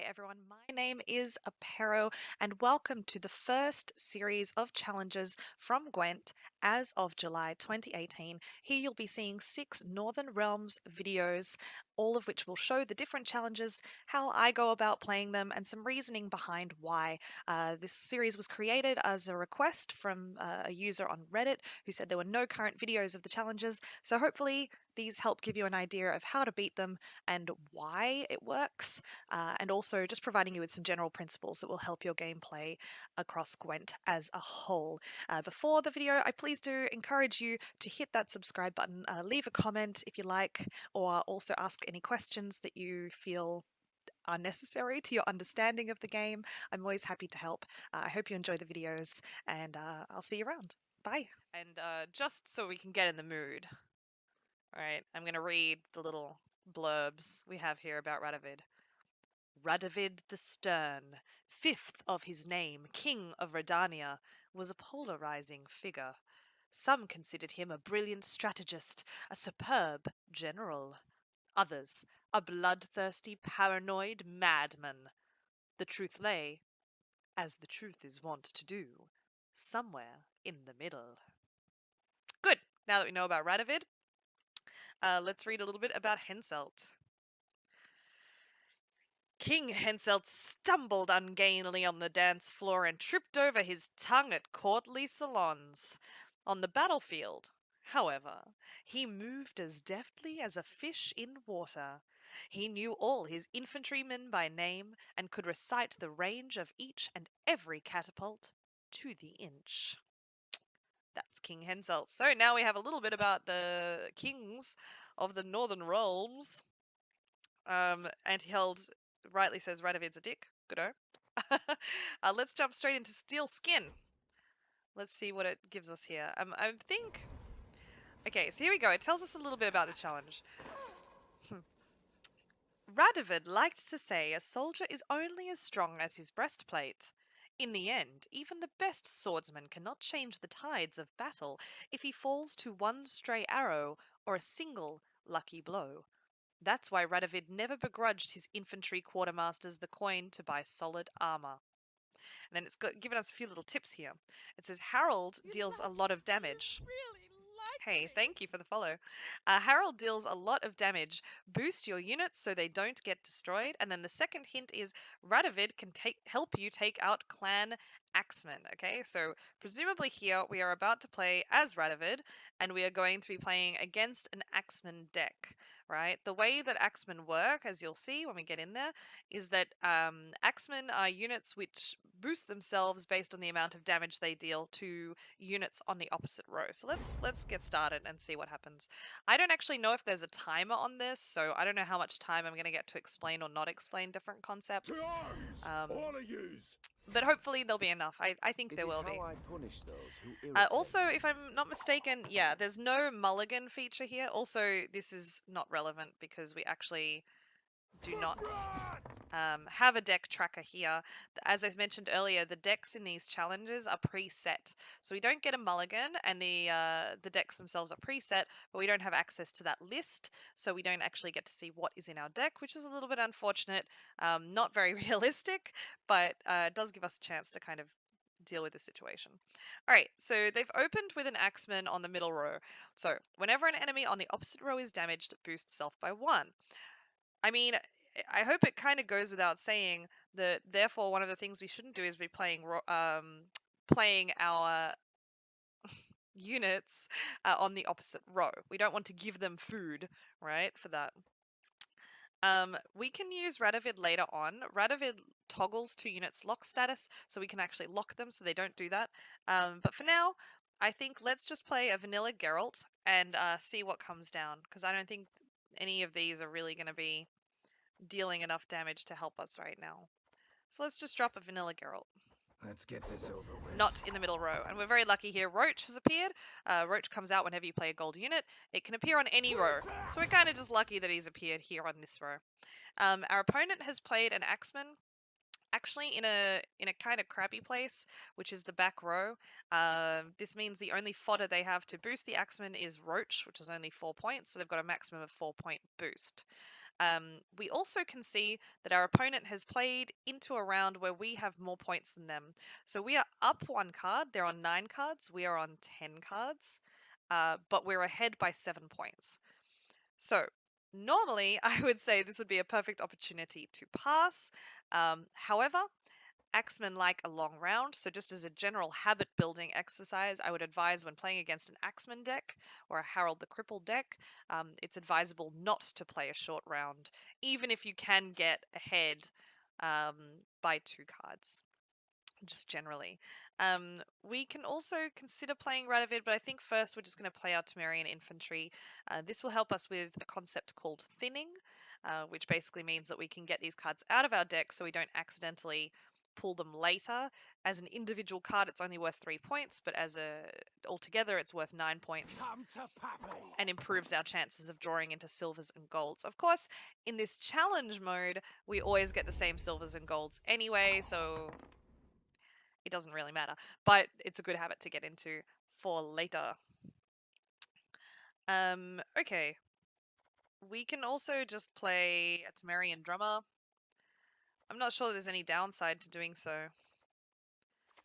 everyone, my name is Apero, and welcome to the first series of challenges from Gwent as of July 2018. Here you'll be seeing 6 Northern Realms videos, all of which will show the different challenges, how I go about playing them, and some reasoning behind why. This series was created as a request from a user on Reddit who said there were no current videos of the challenges, so hopefully these help give you an idea of how to beat them and why it works, and also just providing you with some general principles that will help your gameplay across Gwent as a whole. Before the video, I please do encourage you to hit that subscribe button, leave a comment if you like, or also ask any questions that you feel are necessary to your understanding of the game. I'm always happy to help. I hope you enjoy the videos, and I'll see you around. Bye. And just so we can get in the mood, all right, I'm going to read the little blurbs we have here about Radovid. Radovid the Stern, fifth of his name, King of Redania, was a polarizing figure. Some considered him a brilliant strategist, a superb general. Others, a bloodthirsty, paranoid madman. The truth lay, as the truth is wont to do, somewhere in the middle. Good. Now that we know about Radovid, let's read a little bit about Henselt. King Henselt stumbled ungainly on the dance floor and tripped over his tongue at courtly salons. On the battlefield, however, he moved as deftly as a fish in water. He knew all his infantrymen by name and could recite the range of each and every catapult to the inch. That's King Henselt. So now we have a little bit about the kings of the Northern Realms. Anti-Held rightly says Radovid's a dick. Good-o. Let's jump straight into Steel Skin. Let's see what it gives us here. I think... Okay, so here we go. It tells us a little bit about this challenge. Radovid liked to say a soldier is only as strong as his breastplate. In the end, even the best swordsman cannot change the tides of battle if he falls to one stray arrow or a single lucky blow. That's why Radovid never begrudged his infantry quartermasters the coin to buy solid armor. And then it's given us a few little tips here. It says Harold deals a lot of damage. Hey, thank you for the follow. Harold deals a lot of damage. Boost your units so they don't get destroyed. And then the second hint is Radovid can help you take out clan Axemen. Okay, so presumably here we are about to play as Radovid, and we are going to be playing against an Axeman deck, right? The way that Axemen work, as you'll see when we get in there, is that Axemen are units which boost themselves based on the amount of damage they deal to units on the opposite row. So let's get started and see what happens. I don't actually know if there's a timer on this, so I don't know how much time I'm going to get to explain or not explain different concepts. But hopefully there'll be enough. I think there will be. Also, if I'm not mistaken, yeah, there's no mulligan feature here. Also, this is not relevant because we actually do not have a deck tracker here. As I mentioned earlier, the decks in these challenges are preset, so we don't get a mulligan, and the decks themselves are preset, but we don't have access to that list, so we don't actually get to see what is in our deck, which is a little bit unfortunate. Not very realistic, but it does give us a chance to kind of deal with the situation. Alright, so they've opened with an Axeman on the middle row. So whenever an enemy on the opposite row is damaged, boost self by 1. I mean, I hope it kind of goes without saying that therefore one of the things we shouldn't do is be playing our units on the opposite row. We don't want to give them food, right, for that. We can use Radovid later on. Radovid toggles 2 units lock status, so we can actually lock them so they don't do that. But for now, I think let's just play a vanilla Geralt and see what comes down, because I don't think any of these are really going to be dealing enough damage to help us right now. So let's just drop a vanilla Geralt. Let's get this over with. Not in the middle row. And we're very lucky here. Roach has appeared. Roach comes out whenever you play a gold unit. It can appear on any row. So we're kind of just lucky that he's appeared here on this row. Our opponent has played an Axeman. actually in a kind of crappy place, which is the back row. This means the only fodder they have to boost the axeman is Roach, which is only 4 points, so they've got a maximum of 4-point boost. We also can see that our opponent has played into a round where we have more points than them. So we are up 1 card. They're on 9 cards. We are on 10 cards. But we're ahead by 7 points. So normally I would say this would be a perfect opportunity to pass. However, Axemen like a long round, so just as a general habit building exercise, I would advise when playing against an Axeman deck or a Harold the Crippled deck, it's advisable not to play a short round, even if you can get ahead by 2 cards. Just generally. We can also consider playing Radovid, but I think first we're just going to play our Temerian infantry. This will help us with a concept called thinning, which basically means that we can get these cards out of our deck so we don't accidentally pull them later. As an individual card, it's only worth 3 points, but as a altogether, it's worth 9 points and improves our chances of drawing into silvers and golds. Of course, in this challenge mode, we always get the same silvers and golds anyway, so it doesn't really matter, but it's a good habit to get into for later. Okay. We can also just play a Temerian drummer. I'm not sure there's any downside to doing so.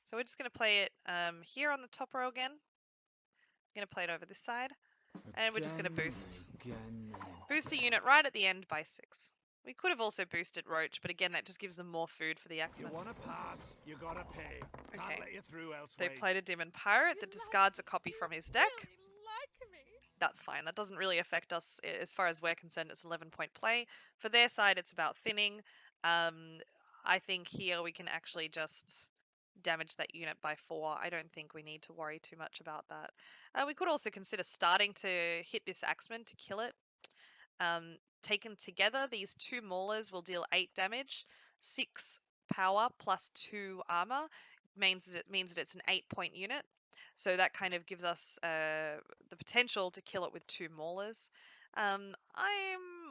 So we're just going to play it here on the top row again. I'm going to play it over this side. And we're just going to boost a unit right at the end by 6. We could have also boosted Roach, but again, that just gives them more food for the Axemen. You want to pass, you gotta pay. Can't Okay. let you through elsewise. They played a Demon Pirate that discards a copy from his deck. That's fine. That doesn't really affect us as far as we're concerned. It's 11-point play. For their side, it's about thinning. I think here we can actually just damage that unit by 4. I don't think we need to worry too much about that. We could also consider starting to hit this Axeman to kill it. Taken together, these 2 Maulers will deal 8 damage, 6 power plus 2 armor. Means that it's an 8-point unit. So that kind of gives us the potential to kill it with 2 Maulers. I'm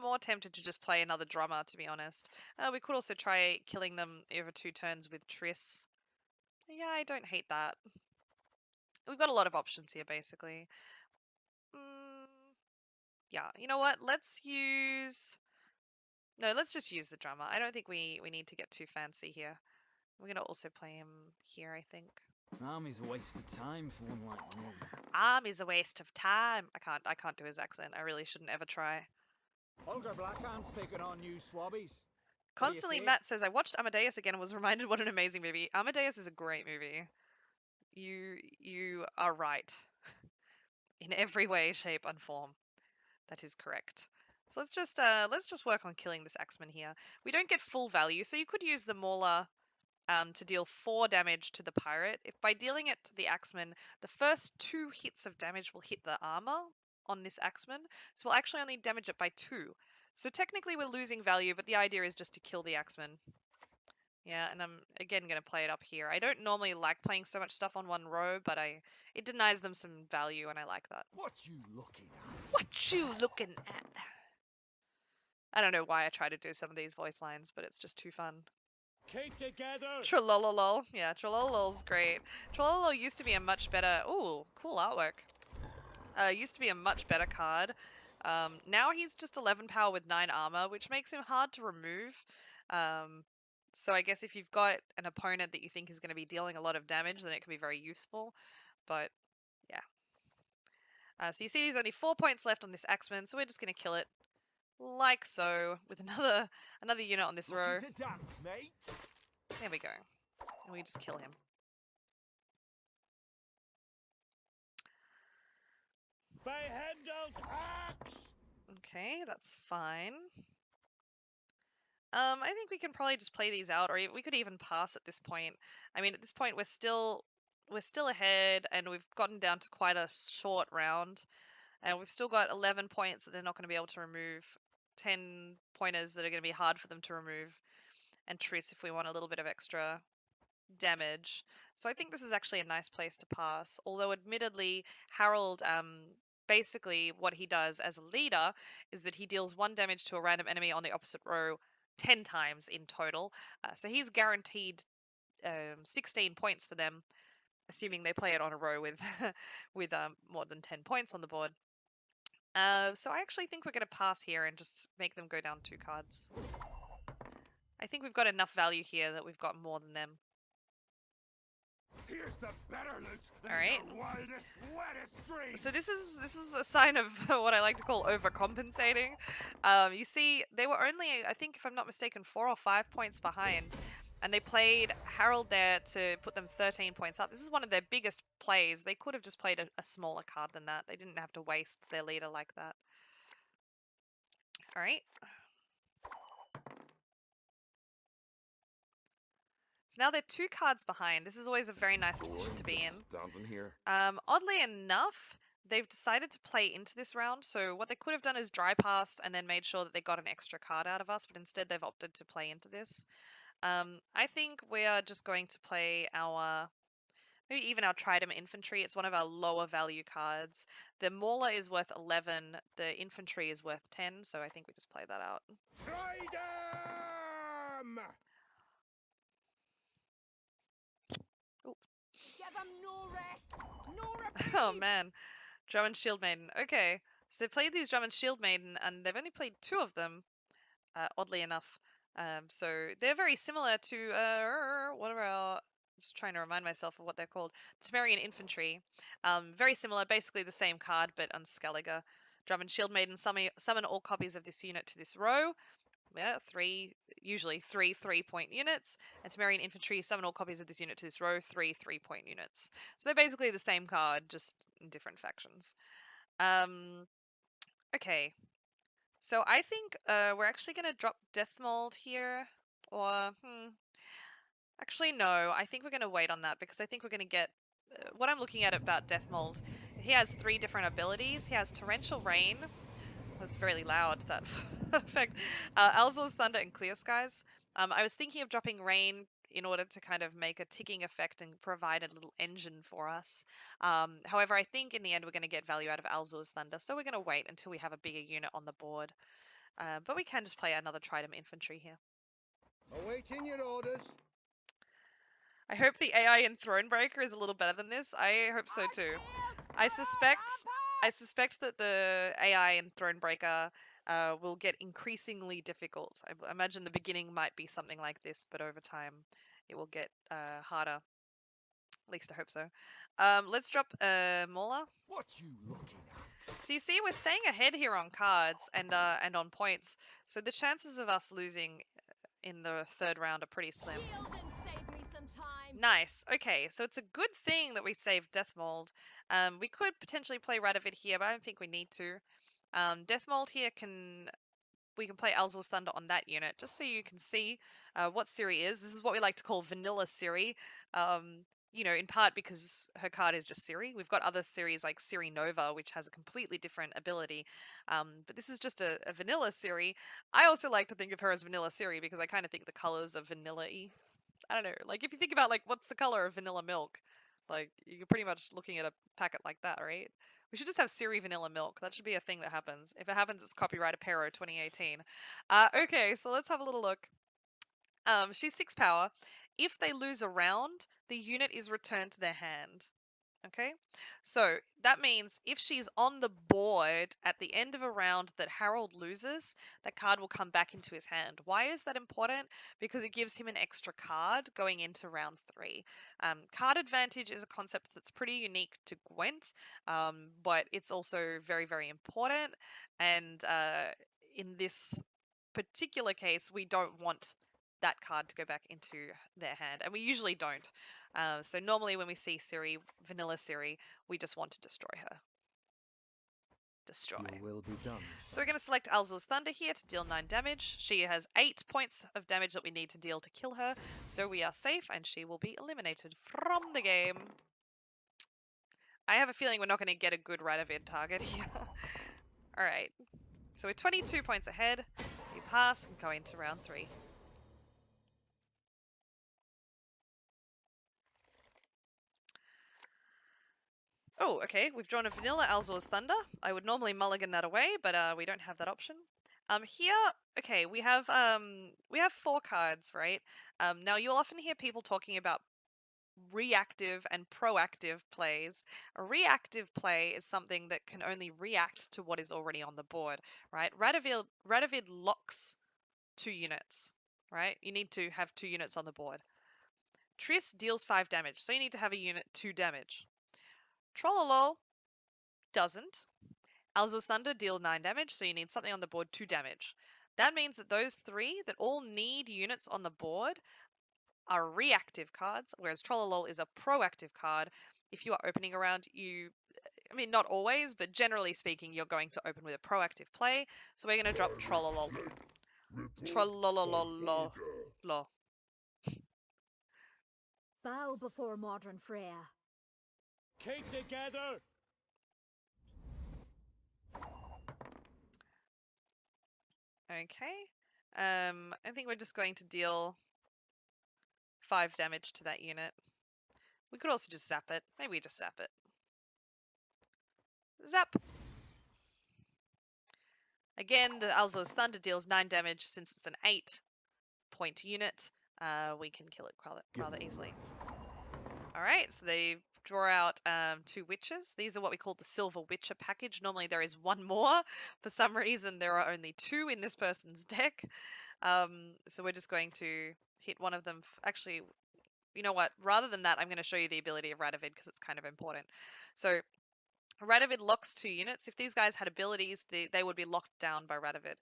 more tempted to just play another drummer, to be honest. We could also try killing them over 2 turns with Triss. Yeah, I don't hate that. We've got a lot of options here, basically. Yeah, you know what? Let's just use the drummer. I don't think we need to get too fancy here. We're going to also play him here, I think. Army's a waste of time for one like me. Army's a waste of time. I can't do his accent. I really shouldn't ever try. Holger Blackhand's taking on new swabbies. Constantly Matt says, I watched Amadeus again and was reminded what an amazing movie. Amadeus is a great movie. You are right. In every way, shape, and form. That is correct. So let's just work on killing this Axeman here. We don't get full value, so you could use the Mauler to deal 4 damage to the pirate. If by dealing it to the Axeman, the first 2 hits of damage will hit the armor on this Axeman, so we'll actually only damage it by 2. So technically we're losing value, but the idea is just to kill the Axeman. Yeah, and I'm again going to play it up here. I don't normally like playing so much stuff on one row, but it denies them some value, and I like that. What you looking at? What you looking at? I don't know why I try to do some of these voice lines, but it's just too fun. Keep together. Trolololol. Yeah, Trololol's great. Trololol used to be a much better... Ooh, cool artwork. Used to be a much better card. Now he's just 11 power with 9 armor, which makes him hard to remove. So I guess if you've got an opponent that you think is going to be dealing a lot of damage, then it can be very useful. But, yeah. So you see there's only 4 points left on this Axeman, so we're just going to kill it. Like so, with another unit on this row. Looking to dance, mate? There we go. And we just kill him. By Handel's axe! Okay, that's fine. I think we can probably just play these out, or we could even pass at this point. I mean, at this point, we're still ahead, and we've gotten down to quite a short round, and we've still got 11 points that they're not going to be able to remove, 10 pointers that are going to be hard for them to remove, and Triss if we want a little bit of extra damage. So I think this is actually a nice place to pass. Although, admittedly, Harold, basically what he does as a leader is that he deals 1 damage to a random enemy on the opposite row 10 times in total. So he's guaranteed 16 points for them, assuming they play it on a row with with more than 10 points on the board. So I actually think we're going to pass here and just make them go down 2 cards. I think we've got enough value here that we've got more than them. Here's the better loot than All right. your wildest, wettest dreams. So this is a sign of what I like to call overcompensating. You see, they were only, I think, if I'm not mistaken, 4 or 5 points behind, and they played Harold there to put them 13 points up. This is one of their biggest plays. They could have just played a smaller card than that. They didn't have to waste their leader like that. All right. So now they're 2 cards behind. This is always a very nice position to be in. Standing here. Oddly enough, they've decided to play into this round, so what they could have done is dry passed and then made sure that they got an extra card out of us, but instead they've opted to play into this. I think we are just going to play our, maybe even our Trident Infantry. It's one of our lower value cards. The Mauler is worth 11, the Infantry is worth 10, so I think we just play that out. Tridem! Give them no rest, no reprieve. Oh man, Drum and Shield Maiden. Okay, so they played these Drum and Shield Maiden, and they've only played 2 of them, oddly enough. So they're very similar to what are our? Just trying to remind myself of what they're called. The Temerian Infantry. Very similar, basically the same card, but on Skellige. Drum and Shield Maiden summon all copies of this unit to this row. Yeah, usually three 3-point units. And Temerian Infantry summon all copies of this unit to this row, 3 3-point units. So they're basically the same card, just in different factions. Okay. So I think we're actually going to drop Death Mold here. Or, actually, no. I think we're going to wait on that because I think we're going to get... what I'm looking at about Death Mold, he has 3 different abilities. He has Torrential Rain. That's fairly loud, that effect. Alzor's Thunder and Clear Skies. I was thinking of dropping Rain in order to kind of make a ticking effect and provide a little engine for us. However, I think in the end we're going to get value out of Alzor's Thunder, so we're going to wait until we have a bigger unit on the board. But we can just play another Trident Infantry here. Awaiting your orders. I hope the AI in Thronebreaker is a little better than this. I hope so too. I suspect that the AI in Thronebreaker will get increasingly difficult. I imagine the beginning might be something like this, but over time it will get harder. At least I hope so. Let's drop Mauler. What you looking at? So you see, we're staying ahead here on cards and on points. So the chances of us losing in the 3rd round are pretty slim. Yield and save me some time. Nice. Okay, so it's a good thing that we saved Death Mold. We could potentially play Radovid here, but I don't think we need to. Death Mold here we can play Alzor's Thunder on that unit, just so you can see what Ciri is. This is what we like to call vanilla Ciri. You know, in part because her card is just Ciri. We've got other Ciris like Ciri Nova, which has a completely different ability. But this is just a vanilla Ciri. I also like to think of her as vanilla Ciri because I kind of think the colors are vanilla-y. I don't know. Like, if you think about, like, what's the color of vanilla milk? Like, you're pretty much looking at a packet like that, right? We should just have Ciri vanilla milk. That should be a thing that happens. If it happens, it's copyright Apero 2018. Okay, so let's have a little look. She's 6 power. If they lose a round, the unit is returned to their hand. Okay, so that means if she's on the board at the end of a round that Harold loses, that card will come back into his hand. Why is that important? Because it gives him an extra card going into round 3. Card advantage is a concept that's pretty unique to Gwent, but it's also very, very important. And in this particular case, we don't want that card to go back into their hand, and we usually don't. So normally when we see Ciri, vanilla Ciri, we just want to destroy her. Destroy. Your will be done. So we're going to select Alzor's Thunder here to deal 9 damage. She has 8 points of damage that we need to deal to kill her, so we are safe and she will be eliminated from the game. I have a feeling we're not going to get a good Radovid target here. Alright, so we're 22 points ahead. We pass and go into round 3. Oh, okay, we've drawn a vanilla Alzor's Thunder. I would normally mulligan that away, but we don't have that option. Here, okay, we have 4 cards, right? Now you'll often hear people talking about reactive and proactive plays. A reactive play is something that can only react to what is already on the board, right? Radovid locks 2 units, right? You need to have 2 units on the board. Triss deals 5 damage, so you need to have a unit 2 damage. Trollolol doesn't. Alza's Thunder deal 9 damage, so you need something on the board 2 damage. That means that those 3 that all need units on the board are reactive cards, whereas Trollolol is a proactive card. If you are opening around, I mean, not always, but generally speaking, you're going to open with a proactive play. So we're going to drop Trollolol. Trollolololo. Bow before modern Freya. Keep together. Okay. I think we're just going to deal 5 damage to that unit. We could also just zap it. Maybe we just zap it. Zap! Again, the Alzo's Thunder deals 9 damage. Since it's an 8-point unit, we can kill it rather easily. Alright, so they draw out 2 witches. These are what we call the Silver Witcher package. Normally there is 1 more. For some reason, there are only 2 in this person's deck. So we're just going to hit one of them. Actually, you know what? Rather than that, I'm going to show you the ability of Radovid because it's kind of important. So Radovid locks 2 units. If these guys had abilities, they would be locked down by Radovid.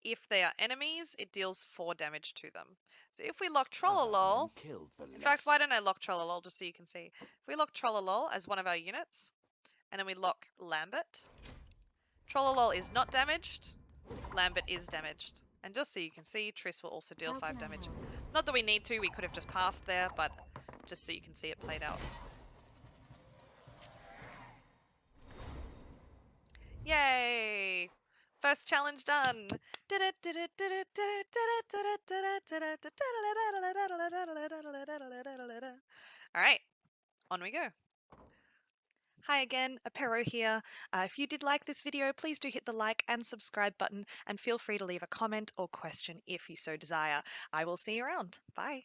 If they are enemies, it deals 4 damage to them. So if we lock Trollolol, in fact, why don't I lock Trollolol just so you can see? If we lock Trollolol as one of our units, and then we lock Lambert, Trollolol is not damaged, Lambert is damaged. And just so you can see, Triss will also deal 5 damage. Not that we need to, we could have just passed there, but just so you can see it played out. Yay! First challenge done! Alright, on we go. Hi again, Apero here. If you did like this video, please do hit the like and subscribe button and feel free to leave a comment or question if you so desire. I will see you around. Bye.